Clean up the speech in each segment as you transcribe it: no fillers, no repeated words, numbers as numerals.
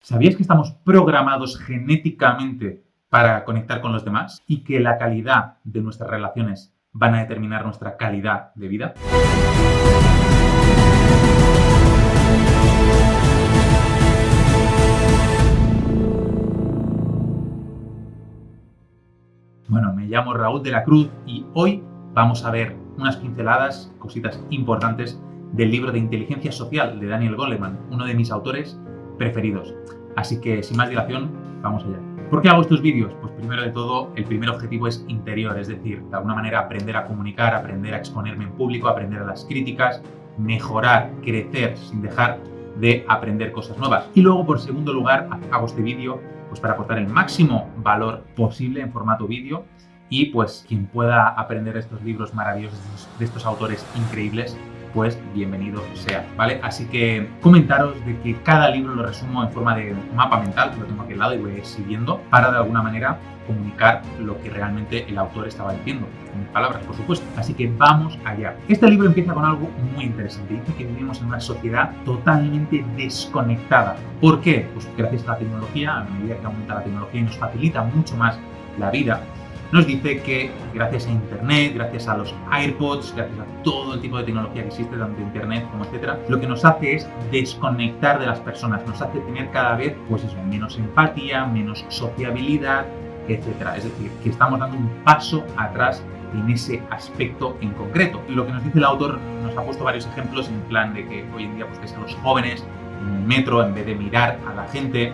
¿Sabías que estamos programados genéticamente para conectar con los demás y que la calidad de nuestras relaciones van a determinar nuestra calidad de vida? Bueno, me llamo Raúl de la Cruz y hoy vamos a ver unas pinceladas, cositas importantes del libro de Inteligencia Social de Daniel Goleman, uno de mis autores preferidos. Así que, sin más dilación, vamos allá. ¿Por qué hago estos vídeos? Pues primero de todo, el primer objetivo es interior, es decir, de alguna manera aprender a comunicar, aprender a exponerme en público, aprender a las críticas, mejorar, crecer sin dejar de aprender cosas nuevas. Y luego, por segundo lugar, hago este vídeo pues para aportar el máximo valor posible en formato vídeo y pues quien pueda aprender estos libros maravillosos de estos autores increíbles, pues bienvenido sea, ¿vale? Así que comentaros de que cada libro lo resumo en forma de mapa mental, lo tengo aquí al lado y voy a ir siguiendo para de alguna manera comunicar lo que realmente el autor estaba diciendo, en palabras, por supuesto. Así que vamos allá. Este libro empieza con algo muy interesante. Dice que vivimos en una sociedad totalmente desconectada. ¿Por qué? Pues gracias a la tecnología, a medida que aumenta la tecnología y nos facilita mucho más la vida, nos dice que gracias a Internet, gracias a los AirPods, gracias a todo el tipo de tecnología que existe, tanto Internet como etcétera, lo que nos hace es desconectar de las personas, nos hace tener cada vez, pues eso, menos empatía, menos sociabilidad, etcétera. Es decir, que estamos dando un paso atrás en ese aspecto en concreto. Lo que nos dice el autor nos ha puesto varios ejemplos en plan de que hoy en día pues ves a los jóvenes en el metro, en vez de mirar a la gente,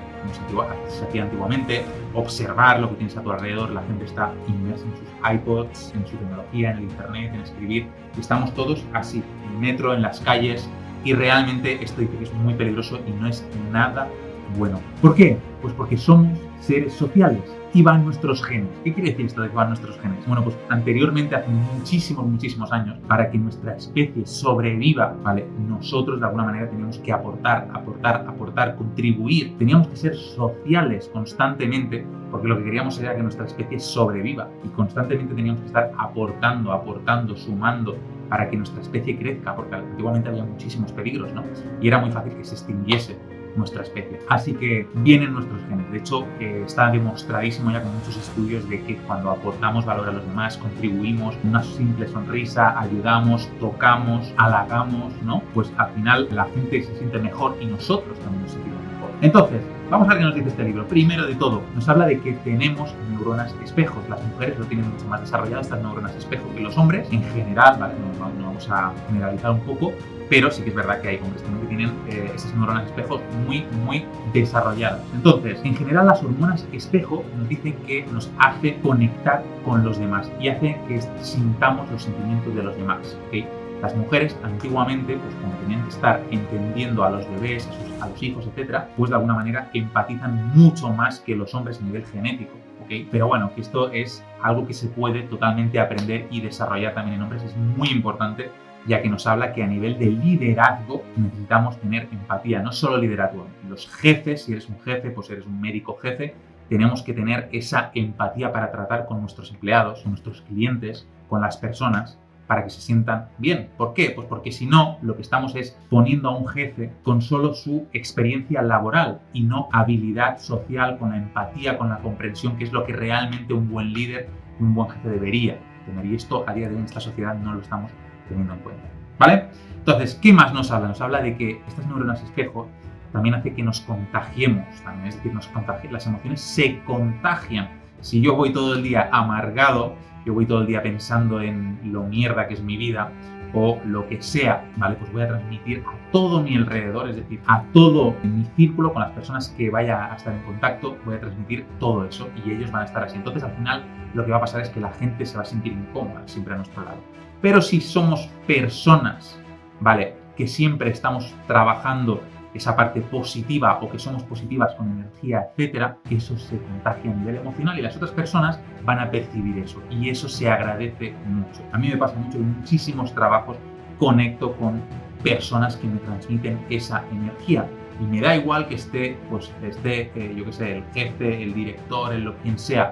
como se hacía antiguamente, observar lo que tienes a tu alrededor, la gente está inmersa en sus iPods, en su tecnología, en el Internet, en escribir, y estamos todos así, en el metro, en las calles, y realmente esto dice que es muy peligroso y no es nada bueno. ¿Por qué? Pues porque somos seres sociales y van nuestros genes. ¿Qué quiere decir esto de que van nuestros genes? Bueno, pues anteriormente, hace muchísimos años, para que nuestra especie sobreviva, ¿vale? Nosotros de alguna manera teníamos que aportar, contribuir. Teníamos que ser sociales constantemente, porque lo que queríamos era que nuestra especie sobreviva y constantemente teníamos que estar aportando, sumando para que nuestra especie crezca, porque antiguamente había muchísimos peligros, ¿no? Y era muy fácil que se extinguiese nuestra especie. Así que vienen nuestros genes. De hecho, está demostradísimo ya con muchos estudios de que cuando aportamos valor a los demás, contribuimos, una simple sonrisa, ayudamos, tocamos, halagamos, ¿no? Pues al final la gente se siente mejor y nosotros también nos sentimos mejor. Entonces, vamos a ver qué nos dice este libro. Primero de todo, nos habla de que tenemos neuronas espejos. Las mujeres lo tienen mucho más desarrolladas, estas neuronas espejo, que los hombres en general, ¿vale? No vamos a generalizar un poco, pero sí que es verdad que hay hombres también que tienen esas neuronas espejos muy desarrolladas. Entonces, en general las hormonas espejo nos dicen que nos hace conectar con los demás y hace que sintamos los sentimientos de los demás, ¿okay? Las mujeres antiguamente, pues como tenían que estar entendiendo a los bebés, a los hijos, etcétera, pues de alguna manera empatizan mucho más que los hombres a nivel genético. ¿Okay? Pero bueno, que esto es algo que se puede totalmente aprender y desarrollar también en hombres, es muy importante, ya que nos habla que a nivel de liderazgo necesitamos tener empatía, no solo liderazgo. Los jefes, si eres un jefe, pues eres un médico jefe, tenemos que tener esa empatía para tratar con nuestros empleados, con nuestros clientes, con las personas, para que se sientan bien. ¿Por qué? Pues porque si no, lo que estamos es poniendo a un jefe con solo su experiencia laboral y no habilidad social, con la empatía, con la comprensión, que es lo que realmente un buen líder y un buen jefe debería tener. Y esto a día de hoy en esta sociedad no lo estamos teniendo en cuenta, ¿vale? Entonces, ¿qué más nos habla? Nos habla de que estas neuronas espejo también hace que nos contagiemos, también, es decir, las emociones se contagian. Si yo voy todo el día amargado, yo voy todo el día pensando en lo mierda que es mi vida o lo que sea, ¿vale? Pues voy a transmitir a todo mi alrededor, es decir, a todo mi círculo, con las personas que vaya a estar en contacto, voy a transmitir todo eso y ellos van a estar así. Entonces, al final, lo que va a pasar es que la gente se va a sentir incómoda siempre a nuestro lado. Pero si somos personas, ¿vale? Que siempre estamos trabajando esa parte positiva o que somos positivas con energía, etcétera, eso se contagia a nivel emocional y las otras personas van a percibir eso y eso se agradece mucho. A mí me pasa mucho en muchísimos trabajos, conecto con personas que me transmiten esa energía y me da igual que esté, yo qué sé, el jefe, el director, quien sea.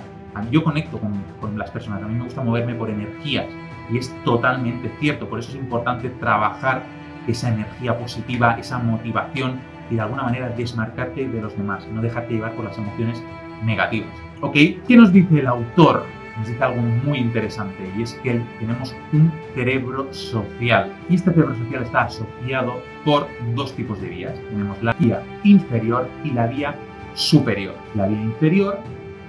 Yo conecto con las personas, a mí me gusta moverme por energías y es totalmente cierto, por eso es importante trabajar esa energía positiva, esa motivación y de alguna manera desmarcarte de los demás, no dejarte llevar por las emociones negativas. ¿Ok? ¿Qué nos dice el autor? Nos dice algo muy interesante y es que tenemos un cerebro social y este cerebro social está asociado por dos tipos de vías. Tenemos la vía inferior y la vía superior. La vía inferior,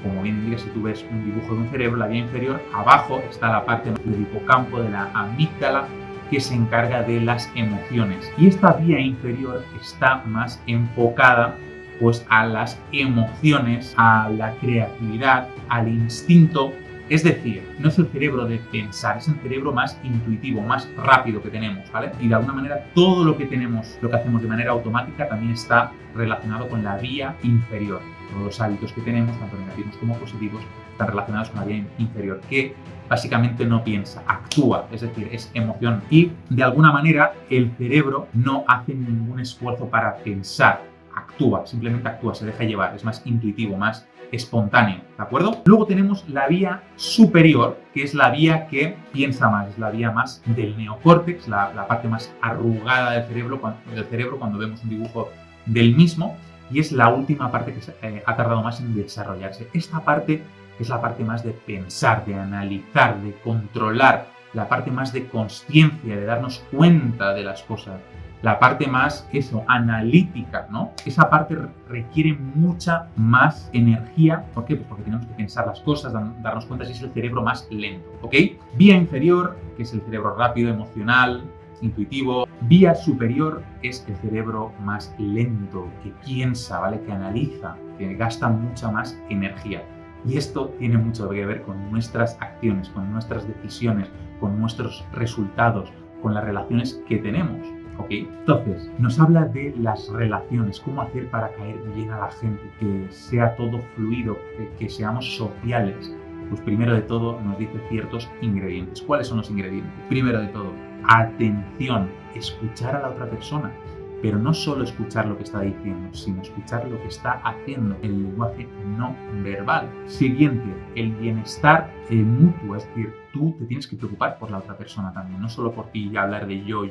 como bien indica, si tú ves un dibujo de un cerebro, la vía inferior, abajo está la parte del hipocampo, de la amígdala, que se encarga de las emociones. Y esta vía inferior está más enfocada pues a las emociones, a la creatividad, al instinto. Es decir, no es el cerebro de pensar, es el cerebro más intuitivo, más rápido que tenemos, ¿vale? Y de alguna manera todo lo que tenemos, lo que hacemos de manera automática también está relacionado con la vía inferior. Todos los hábitos que tenemos, tanto negativos como positivos, están relacionados con la vía inferior, que básicamente no piensa, actúa, es decir, es emoción. Y de alguna manera el cerebro no hace ningún esfuerzo para pensar, actúa, simplemente actúa, se deja llevar, es más intuitivo, más espontáneo, ¿de acuerdo? Luego tenemos la vía superior, que es la vía que piensa más, es la vía más del neocórtex, la parte más arrugada del cerebro cuando vemos un dibujo del mismo, y es la última parte que ha tardado más en desarrollarse. Esta parte es la parte más de pensar, de analizar, de controlar, la parte más de consciencia, de darnos cuenta de las cosas. La parte más, analítica, ¿no? Esa parte requiere mucha más energía. ¿Por qué? Pues porque tenemos que pensar las cosas, darnos cuenta, si es el cerebro más lento, ¿ok? Vía inferior, que es el cerebro rápido, emocional, intuitivo. Vía superior es el cerebro más lento, que piensa, ¿vale? Que analiza, que gasta mucha más energía. Y esto tiene mucho que ver con nuestras acciones, con nuestras decisiones, con nuestros resultados, con las relaciones que tenemos. ¿Ok? Entonces, nos habla de las relaciones, cómo hacer para caer bien a la gente, que sea todo fluido, que seamos sociales. Pues primero de todo nos dice ciertos ingredientes. ¿Cuáles son los ingredientes? Primero de todo, atención, escuchar a la otra persona. Pero no solo escuchar lo que está diciendo, sino escuchar lo que está haciendo, el lenguaje no verbal. Siguiente, el bienestar mutuo, es decir, tú te tienes que preocupar por la otra persona también, no solo por ti y hablar de yo.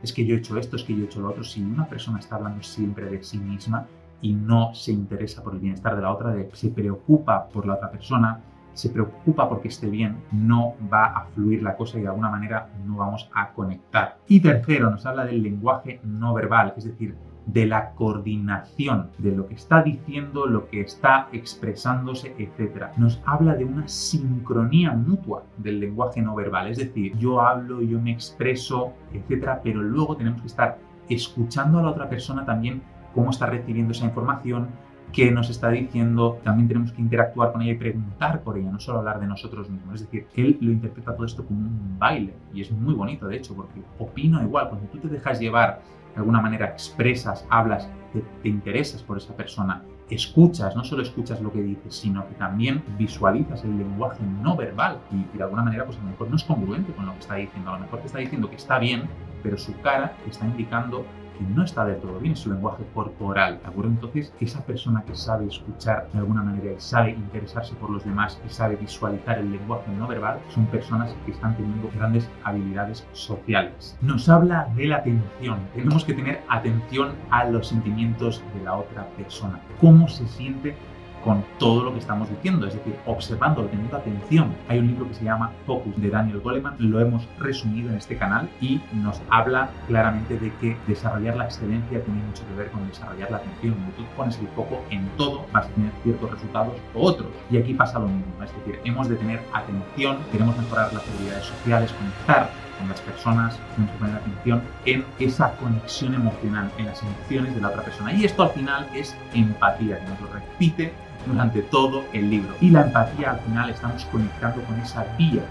Es que yo he hecho esto, es que yo he hecho lo otro. Si una persona está hablando siempre de sí misma y no se interesa por el bienestar de la otra, se preocupa por la otra persona, se preocupa porque esté bien, no va a fluir la cosa y de alguna manera no vamos a conectar. Y tercero, nos habla del lenguaje no verbal, es decir, de la coordinación de lo que está diciendo, lo que está expresándose, etc. Nos habla de una sincronía mutua del lenguaje no verbal, es decir, yo hablo, yo me expreso, etc. Pero luego tenemos que estar escuchando a la otra persona también cómo está recibiendo esa información, qué nos está diciendo. También tenemos que interactuar con ella y preguntar por ella, no solo hablar de nosotros mismos. Es decir, él lo interpreta todo esto como un baile y es muy bonito, de hecho, porque opino igual. Cuando tú te dejas llevar, de alguna manera expresas, hablas, te interesas por esa persona, escuchas, no solo escuchas lo que dices, sino que también visualizas el lenguaje no verbal y de alguna manera pues a lo mejor no es congruente con lo que está diciendo. A lo mejor te está diciendo que está bien, pero su cara te está indicando que no está del todo bien, es su lenguaje corporal, ¿de acuerdo? Entonces, esa persona que sabe escuchar de alguna manera y sabe interesarse por los demás y sabe visualizar el lenguaje no verbal, son personas que están teniendo grandes habilidades sociales. Nos habla de la atención. Tenemos que tener atención a los sentimientos de la otra persona. ¿Cómo se siente con todo lo que estamos diciendo? Es decir, observándolo, teniendo atención. Hay un libro que se llama Focus, de Daniel Goleman, lo hemos resumido en este canal y nos habla claramente de que desarrollar la excelencia tiene mucho que ver con desarrollar la atención. Cuando tú pones el foco en todo, vas a tener ciertos resultados u otros. Y aquí pasa lo mismo, es decir, hemos de tener atención, queremos mejorar las habilidades sociales, conectar con las personas, tenemos que poner atención en esa conexión emocional, en las emociones de la otra persona. Y esto al final es empatía, que nos lo repite durante todo el libro. Y la empatía, al final estamos conectando con esa vía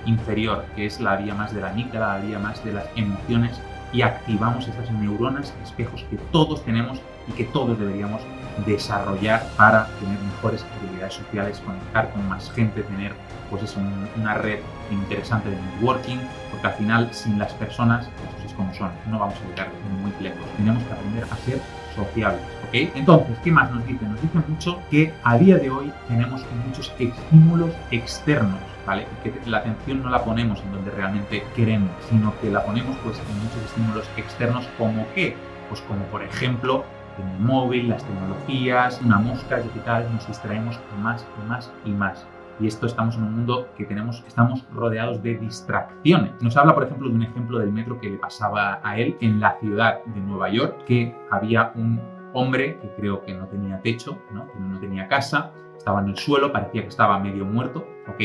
inferior, que es la vía más de la amígdala, la vía más de las emociones, y activamos esas neuronas, espejos que todos tenemos y que todos deberíamos desarrollar para tener mejores habilidades sociales, conectar con más gente, tener pues eso, una red interesante de networking, porque al final sin las personas, pues es como son, no vamos a llegar muy lejos. Tenemos que aprender a ser sociables, ¿ok? Entonces, ¿qué más nos dice? Nos dice mucho que a día de hoy tenemos muchos estímulos externos, ¿vale? Que la atención no la ponemos en donde realmente queremos, sino que la ponemos pues en muchos estímulos externos, como ¿qué? Pues como por ejemplo en el móvil, las tecnologías, una mosca, es decir, cada vez nos distraemos más y más y más. Y esto estamos en un mundo que estamos rodeados de distracciones. Nos habla, por ejemplo, de un ejemplo del metro que le pasaba a él en la ciudad de Nueva York, que había un hombre que creo que no tenía techo, ¿no? Que no tenía casa, estaba en el suelo, parecía que estaba medio muerto, ¿ok?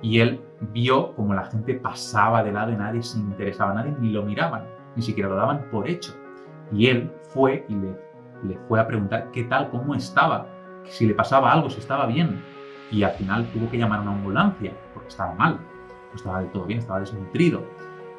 Y él vio como la gente pasaba de lado y nadie se interesaba, nadie ni lo miraban, ni siquiera lo daban por hecho. Y él fue y le fue a preguntar qué tal, cómo estaba, si le pasaba algo, si estaba bien. Y al final tuvo que llamar a una ambulancia porque estaba mal, no estaba del todo bien, estaba desnutrido.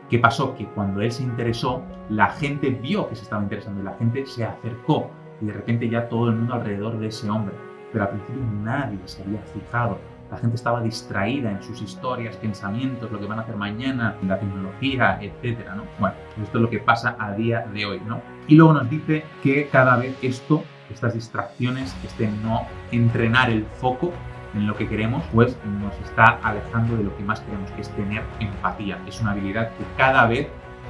¿Qué pasó? Que cuando él se interesó, la gente vio que se estaba interesando y la gente se acercó y de repente ya todo el mundo alrededor de ese hombre. Pero al principio nadie se había fijado. La gente estaba distraída en sus historias, pensamientos, lo que van a hacer mañana, la tecnología, etcétera, ¿no? Bueno, esto es lo que pasa a día de hoy, ¿no? Y luego nos dice que cada vez estas distracciones, no entrenar el foco en lo que queremos, pues nos está alejando de lo que más queremos, que es tener empatía. Es una habilidad que cada vez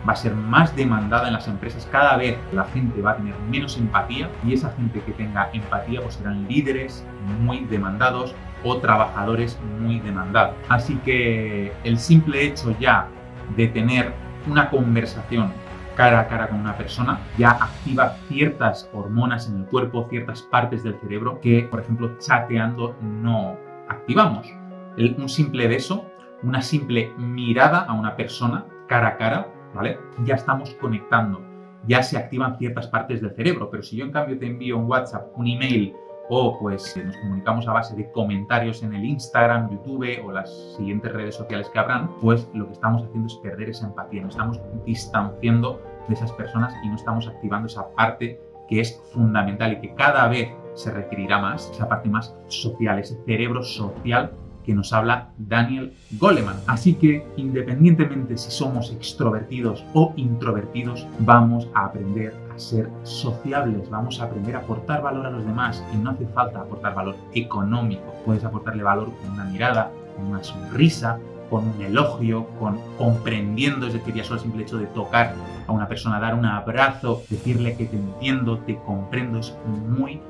va a ser más demandada en las empresas, cada vez la gente va a tener menos empatía y esa gente que tenga empatía pues serán líderes muy demandados o trabajadores muy demandados. Así que el simple hecho ya de tener una conversación cara a cara con una persona ya activa ciertas hormonas en el cuerpo, ciertas partes del cerebro que, por ejemplo, chateando no activamos. Un simple beso, una simple mirada a una persona cara a cara, ¿vale? Ya estamos conectando, ya se activan ciertas partes del cerebro, pero si yo en cambio te envío un WhatsApp, un email o pues nos comunicamos a base de comentarios en el Instagram, YouTube o las siguientes redes sociales que habrán, pues lo que estamos haciendo es perder esa empatía, nos estamos distanciando de esas personas y no estamos activando esa parte que es fundamental y que cada vez se requerirá más, esa parte más social, ese cerebro social que nos habla Daniel Goleman. Así que, independientemente si somos extrovertidos o introvertidos, vamos a aprender a ser sociables, vamos a aprender a aportar valor a los demás y no hace falta aportar valor económico. Puedes aportarle valor con una mirada, con una sonrisa, con un elogio, con comprendiendo, es decir, ya solo el simple hecho de tocar a una persona, dar un abrazo, decirle que te entiendo, te comprendo, es muy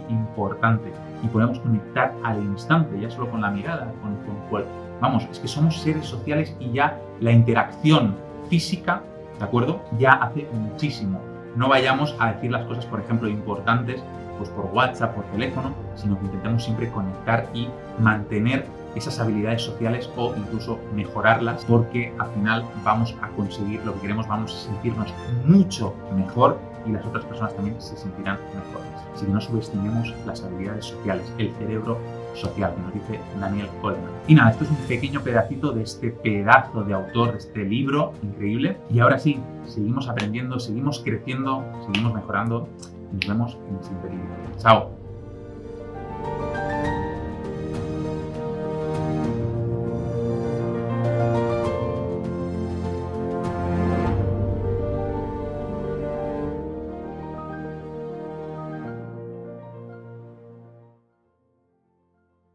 importante y podemos conectar al instante, ya solo con la mirada, vamos, es que somos seres sociales y ya la interacción física, ¿de acuerdo? Ya hace muchísimo. No vayamos a decir las cosas, por ejemplo, importantes, pues por WhatsApp, por teléfono, sino que intentemos siempre conectar y mantener esas habilidades sociales o incluso mejorarlas, porque al final vamos a conseguir lo que queremos, vamos a sentirnos mucho mejor y las otras personas también se sentirán mejores. Así que no subestimemos las habilidades sociales, el cerebro social, que nos dice Daniel Goleman. Y nada, esto es un pequeño pedacito de este pedazo de autor, de este libro increíble. Y ahora sí, seguimos aprendiendo, seguimos creciendo, seguimos mejorando y nos vemos en el siguiente vídeo. ¡Chao!